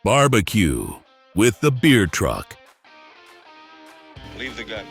Barbecue with the beer truck. Leave the gun.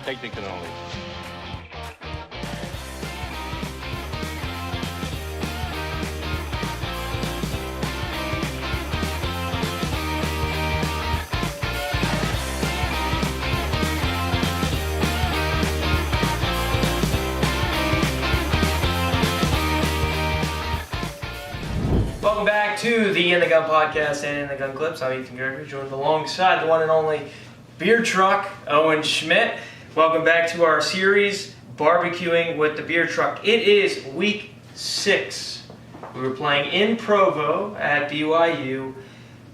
Technical only. Welcome back to the In the Gun podcast and In the Gun Clips. I'm Ethan Gregory, joined alongside the one and only beer truck, Owen Schmitt. Welcome back to our series, Barbecuing with the Beer Truck. It is week 6. We were playing in Provo at BYU.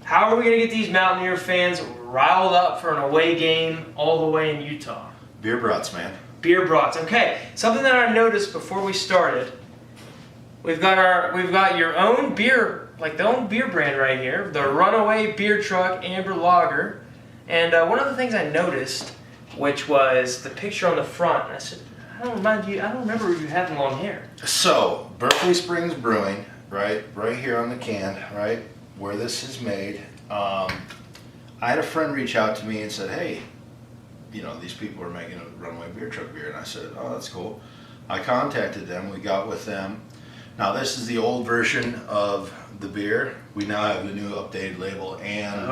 How are we going to get these Mountaineer fans riled up for an away game all the way in Utah? Beer brats, man. Beer brats. Okay, something that I noticed before we started. We've got your own beer, like the own beer brand right here, the Runaway Beer Truck Amber Lager. And one of the things I noticed, which was the picture on the front. And I said, I don't remember you having long hair. So, Berkeley Springs Brewing, right here on the can, right where this is made. I had a friend reach out to me and said, hey, you know, these people are making a Runaway Beer Truck beer. And I said, oh, that's cool. I contacted them. We got with them. Now this is the old version of the beer. We now have the new updated label and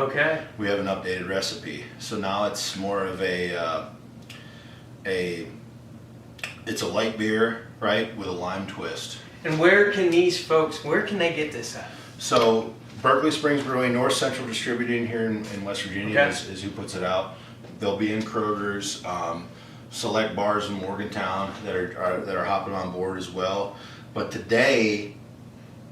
we have an updated recipe. So now it's more of it's a light beer, right, with a lime twist. And where can they get this at? So Berkeley Springs Brewing, North Central Distributing here in West Virginia is who puts it out. They'll be in Kroger's, select bars in Morgantown that are hopping on board as well. But today,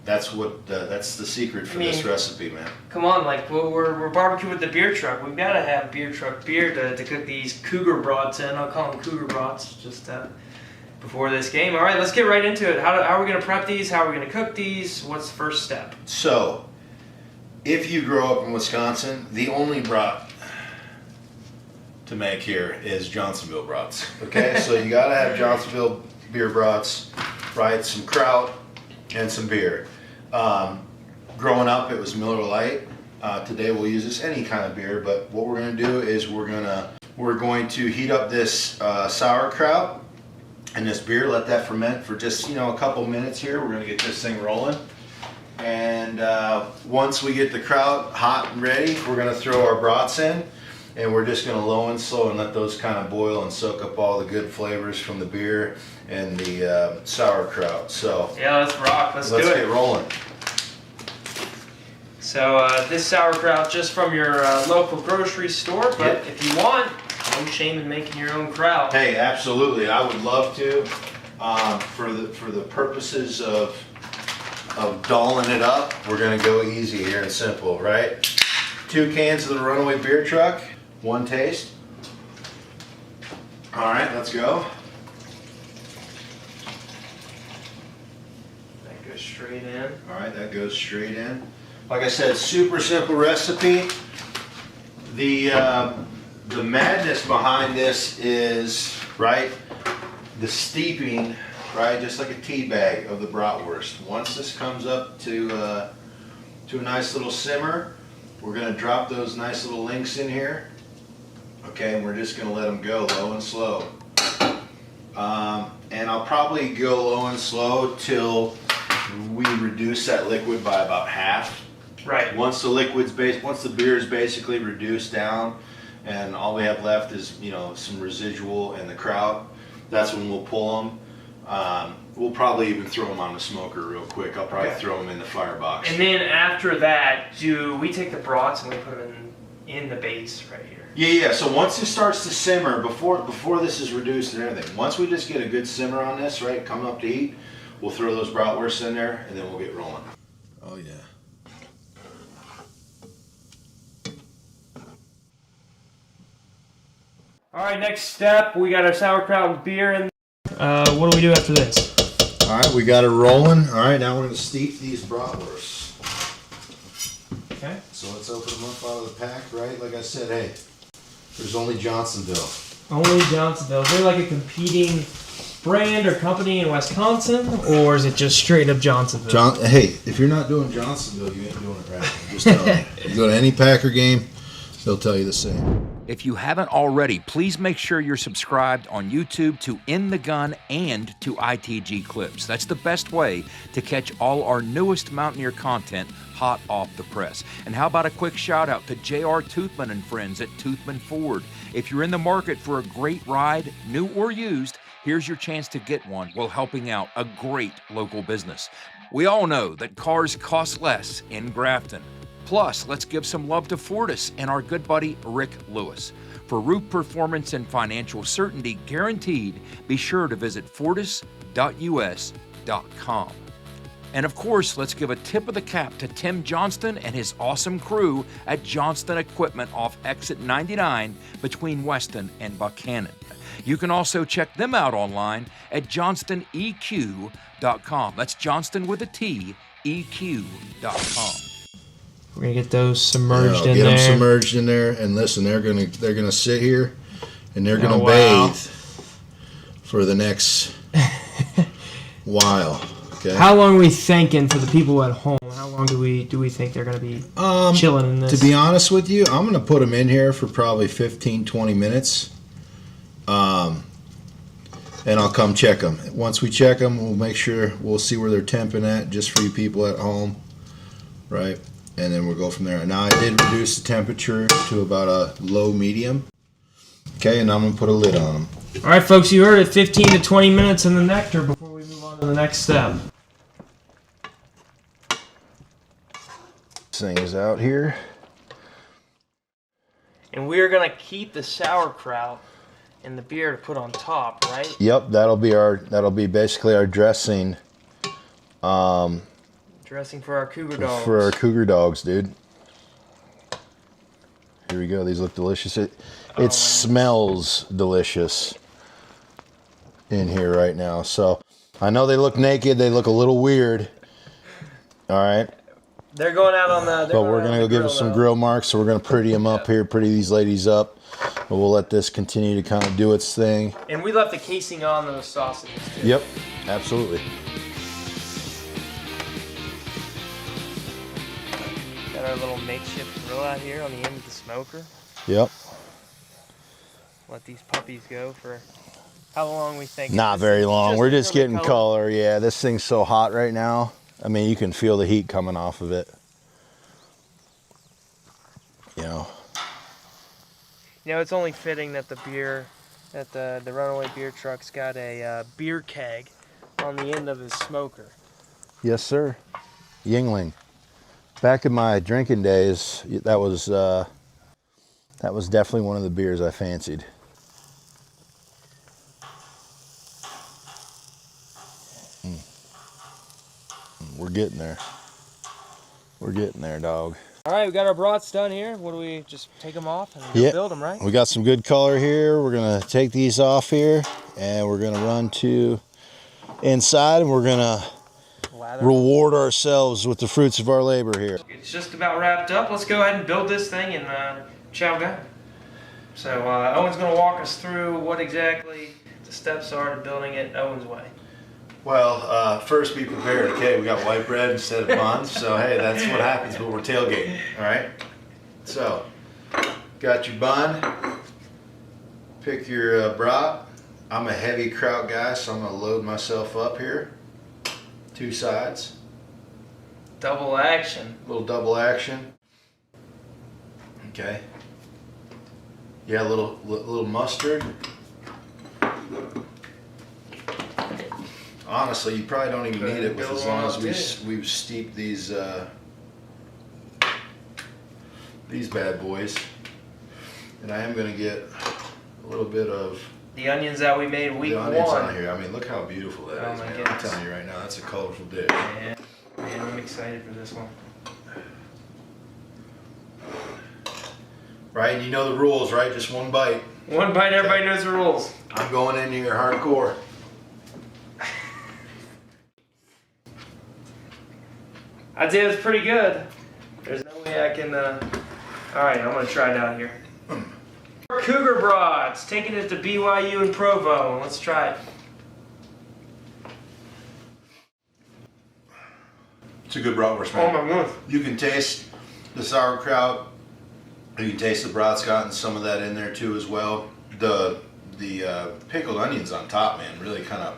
that's the secret for this recipe, man. Come on, like we're barbecuing with the beer truck. We've got to have beer truck beer to cook these cougar brats in. I'll call them cougar brats just before this game. All right, let's get right into it. How are we going to prep these? How are we going to cook these? What's the first step? So, if you grow up in Wisconsin, the only brat to make here is Johnsonville brats. Okay, so you got to have Johnsonville beer brats. Right, some kraut and some beer. Growing up, it was Miller Lite. Today we'll use this any kind of beer, but what we're going to do is we're going to heat up this sauerkraut and this beer. Let that ferment for just a couple minutes here. We're going to get this thing rolling, and once we get the kraut hot and ready, we're going to throw our brats in. And we're just going to low and slow and let those kind of boil and soak up all the good flavors from the beer and the sauerkraut. So yeah, let's rock. Let's do it. Let's get rolling. So this sauerkraut just from your local grocery store, but if you want, no shame in making your own kraut. Hey, absolutely. I would love to. For the purposes of dolling it up, we're going to go easy here and simple, right? 2 cans of the Runaway Beer Truck. 1 taste. All right, let's go. That goes straight in. All right, that goes straight in. Like I said, super simple recipe. The madness behind this is, right, the steeping, right, just like a tea bag of the bratwurst. Once this comes up to a nice little simmer, we're going to drop those nice little links in here. Okay, and we're just going to let them go low and slow. And I'll probably go low and slow till we reduce that liquid by about half. Right. Once the beer is basically reduced down, and all we have left is some residual and the kraut, that's when we'll pull them. We'll probably even throw them on the smoker real quick. I'll probably throw them in the firebox. And then after that, do we take the brats and we put them in the base right here? Yeah. So once it starts to simmer, before this is reduced and everything, once we just get a good simmer on this, right, coming up to heat, we'll throw those bratwursts in there, and then we'll get rolling. Oh yeah. All right, next step, we got our sauerkraut and beer in. What do we do after this? All right, we got it rolling. All right, now we're going to steep these bratwursts. Okay. So let's open them up out of the pack, right? Like I said, hey, there's only Johnsonville. Only Johnsonville. Is there like a competing brand or company in Wisconsin, or is it just straight up Johnsonville? Hey, if you're not doing Johnsonville, you ain't doing it right. Just tell me. You go to any Packer game, they'll tell you the same. If you haven't already, please make sure you're subscribed on YouTube to In the Gun and to ITG Clips. That's the best way to catch all our newest Mountaineer content hot off the press. And how about a quick shout out to J.R. Toothman and friends at Toothman Ford. If you're in the market for a great ride, new or used, here's your chance to get one while helping out a great local business. We all know that cars cost less in Grafton. Plus, let's give some love to Fortis and our good buddy Rick Lewis. For roof performance and financial certainty guaranteed, be sure to visit fortis.us.com. And of course, let's give a tip of the cap to Tim Johnston and his awesome crew at Johnston Equipment off exit 99 between Weston and Buchanan. You can also check them out online at johnstoneq.com. That's Johnston with a T, EQ.com. We're gonna get those submerged in get there. Get them submerged in there, and listen, they're gonna sit here, and they're gonna wow. bathe for the next while. Okay. How long are we thinking for the people at home? How long do we think they're gonna be chilling in this? To be honest with you, I'm gonna put them in here for probably 15-20 minutes, and I'll come check them. Once we check them, we'll make sure we'll see where they're temping at, just for you people at home, right? And then we'll go from there. Now I did reduce the temperature to about a low medium. Okay, and I'm gonna put a lid on them. All right, folks, you heard it. 15 to 20 minutes in the nectar before we move on to the next step. This thing is out here. And we're gonna keep the sauerkraut and the beer to put on top, right? Yep, that'll be basically our dressing. Dressing for our cougar dogs. For our cougar dogs, dude. Here we go. These look delicious. It smells delicious in here right now. So I know they look naked. They look a little weird. All right. They're going out on the. But we're gonna go give them some grill marks. So we're gonna pretty them up here, pretty these ladies up. But we'll let this continue to kind of do its thing. And we left the casing on those sausages too. Yep, absolutely. Got our little makeshift grill out here on the end of the smoker. Yep. Let these puppies go for how long we think? Not very long. We're just getting color. Yeah, this thing's so hot right now. I mean, you can feel the heat coming off of it. You know. You know, it's only fitting that the Runaway Beer Truck's got a beer keg on the end of his smoker. Yes, sir. Yingling. Back in my drinking days, that was definitely one of the beers I fancied. We're getting there. We're getting there, dog. All right, we got our brats done here. What do we just take them off and build them, right? We got some good color here. We're gonna take these off here, and we're gonna run to inside, and we're gonna reward ourselves with the fruits of our labor here. It's just about wrapped up. Let's go ahead and build this thing and chow down. So Owen's gonna walk us through what exactly the steps are to building it Owen's way. Well, first be prepared, okay? We got white bread instead of buns, so hey, that's what happens when we're tailgating, all right? So, got your bun, pick your brat. I'm a heavy kraut guy, so I'm gonna load myself up here. 2 sides. Double action. Little double action. Okay. Yeah, a little mustard. Honestly, you probably don't even need it, with as long as we've steeped these bad boys. And I am going to get a little bit of the onions that we made week one. The onions on here. I mean, look how beautiful that is, man. I'm telling you right now, that's a colorful dish. Yeah, man, I'm excited for this one. Right, and you know the rules, right? Just one bite. One bite, everybody knows the rules. I'm going in here hardcore. I'd say it's pretty good. There's no way I can, alright, I'm gonna try it out here. Cougar Brats, taking it to BYU and Provo. Let's try it. It's a good bratwurst, Oh man. my goodness. You can taste the sauerkraut. You can taste the brat's gotten some of that in there too as well. The pickled onions on top, man, really kind of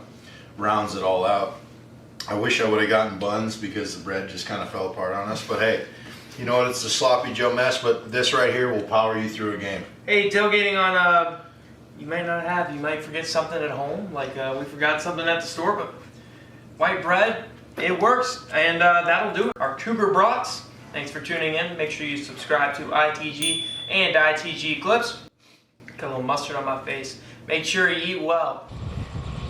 rounds it all out. I wish I would have gotten buns because the bread just kind of fell apart on us. But hey, you know what? It's a sloppy Joe mess, but this right here will power you through a game. Hey, tailgating on, you might forget something at home, like we forgot something at the store, but white bread, it works, and that'll do it. Our Cougar Brats. Thanks for tuning in. Make sure you subscribe to ITG and ITG Clips. Got a little mustard on my face. Make sure you eat well.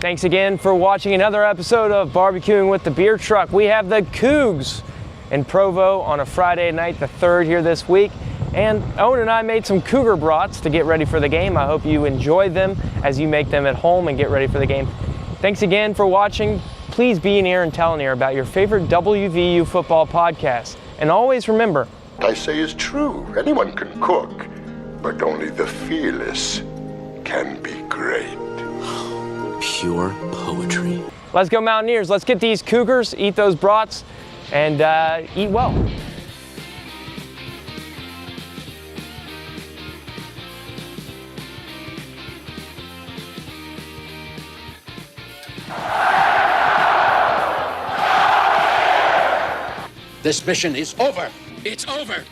Thanks again for watching another episode of Barbecuing with the Beer Truck. We have the Cougs in Provo on a Friday night, the 3rd here this week. And Owen and I made some Cougar Brats to get ready for the game. I hope you enjoyed them as you make them at home and get ready for the game. Thanks again for watching. Please be an ear and tell an ear about your favorite WVU football podcast. And always remember, what I say is true. Anyone can cook, but only the fearless can be great. Pure poetry. Let's go Mountaineers. Let's get these Cougars, eat those brats, and eat well. This mission is over. It's over.